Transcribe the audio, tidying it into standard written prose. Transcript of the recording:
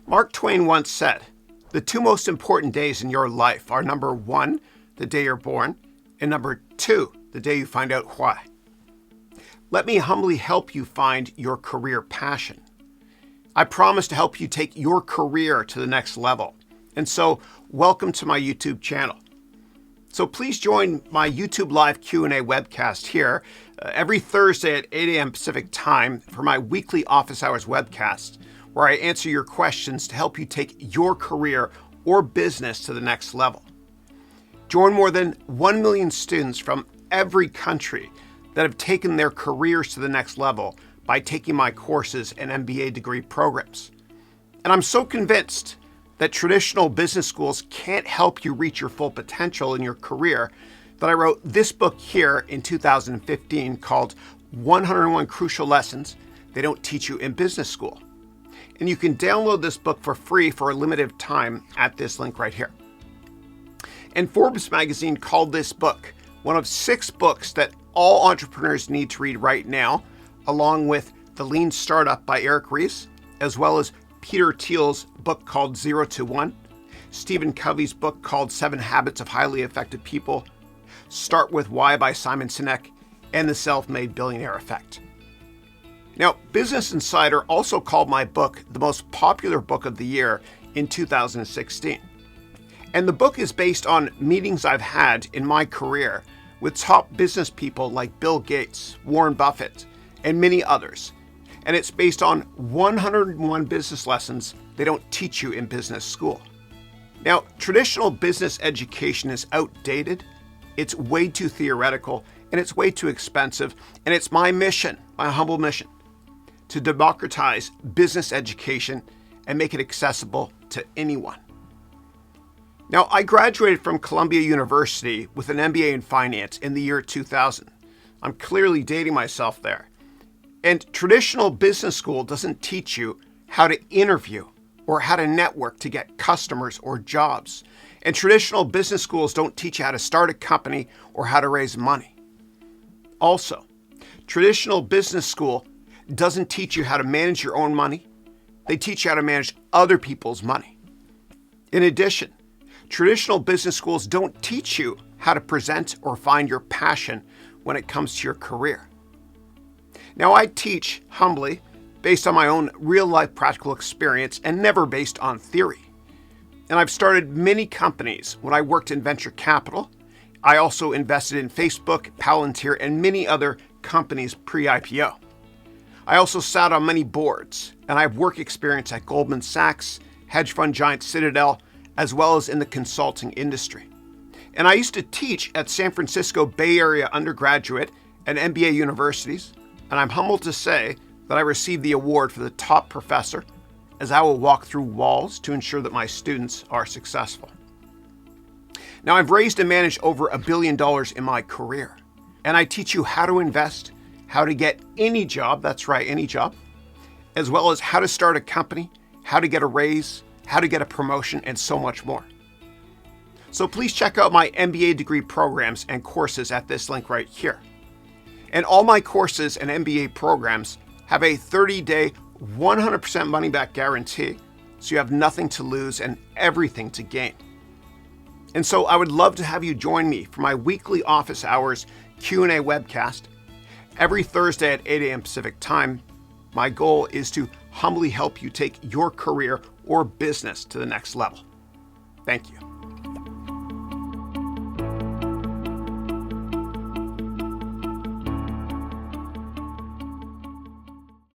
Mark Twain once said, "The two most important days in your life are number 1, the day you're born, and number 2, the day you find out why." Let me humbly help you find your career passion. I promise to help you take your career to the next level. And so, welcome to my YouTube channel. So please join my YouTube live Q&A webcast here every Thursday at 8 a.m. Pacific time for my weekly office hours webcast, where I answer your questions to help you take your career or business to the next level. Join more than 1 million students from every country that have taken their careers to the next level by taking my courses and MBA degree programs. And I'm so convinced that traditional business schools can't help you reach your full potential in your career that I wrote this book here in 2015 called 101 Crucial Lessons They Don't Teach You in Business School. And you can download this book for free for a limited time at this link right here. And Forbes magazine called this book one of 6 books that all entrepreneurs need to read right now, along with The Lean Startup by Eric Ries, as well as Peter Thiel's book called 0 to 1, Stephen Covey's book called 7 Habits of Highly Effective People, Start With Why by Simon Sinek, and The Self-Made Billionaire Effect. Now, Business Insider also called my book the most popular book of the year in 2016. And the book is based on meetings I've had in my career with top business people like Bill Gates, Warren Buffett, and many others. And it's based on 101 business lessons they don't teach you in business school. Now, traditional business education is outdated, it's way too theoretical, and it's way too expensive. And it's my mission, my humble mission, to democratize business education and make it accessible to anyone. Now, I graduated from Columbia University with an MBA in finance in the year 2000. I'm clearly dating myself there. And traditional business school doesn't teach you how to interview or how to network to get customers or jobs. And traditional business schools don't teach you how to start a company or how to raise money. Also, traditional business school doesn't teach you how to manage your own money. They teach you how to manage other people's money. In addition, traditional business schools don't teach you how to present or find your passion when it comes to your career. Now, I teach humbly based on my own real-life practical experience and never based on theory. And I've started many companies when I worked in venture capital. I also invested in Facebook, Palantir, and many other companies pre-IPO. I also sat on many boards, and I have work experience at Goldman Sachs, hedge fund giant Citadel, as well as in the consulting industry. And I used to teach at San Francisco Bay Area undergraduate and MBA universities, and I'm humbled to say that I received the award for the top professor, as I will walk through walls to ensure that my students are successful. Now, I've raised and managed over $1 billion in my career, and I teach you how to invest, how to get any job, that's right, any job, as well as how to start a company, how to get a raise, how to get a promotion, and so much more. So please check out my MBA degree programs and courses at this link right here. And all my courses and MBA programs have a 30-day, 100% money-back guarantee, so you have nothing to lose and everything to gain. And so I would love to have you join me for my weekly office hours Q&A webcast every Thursday at 8 a.m. Pacific time. My goal is to humbly help you take your career or business to the next level. Thank you.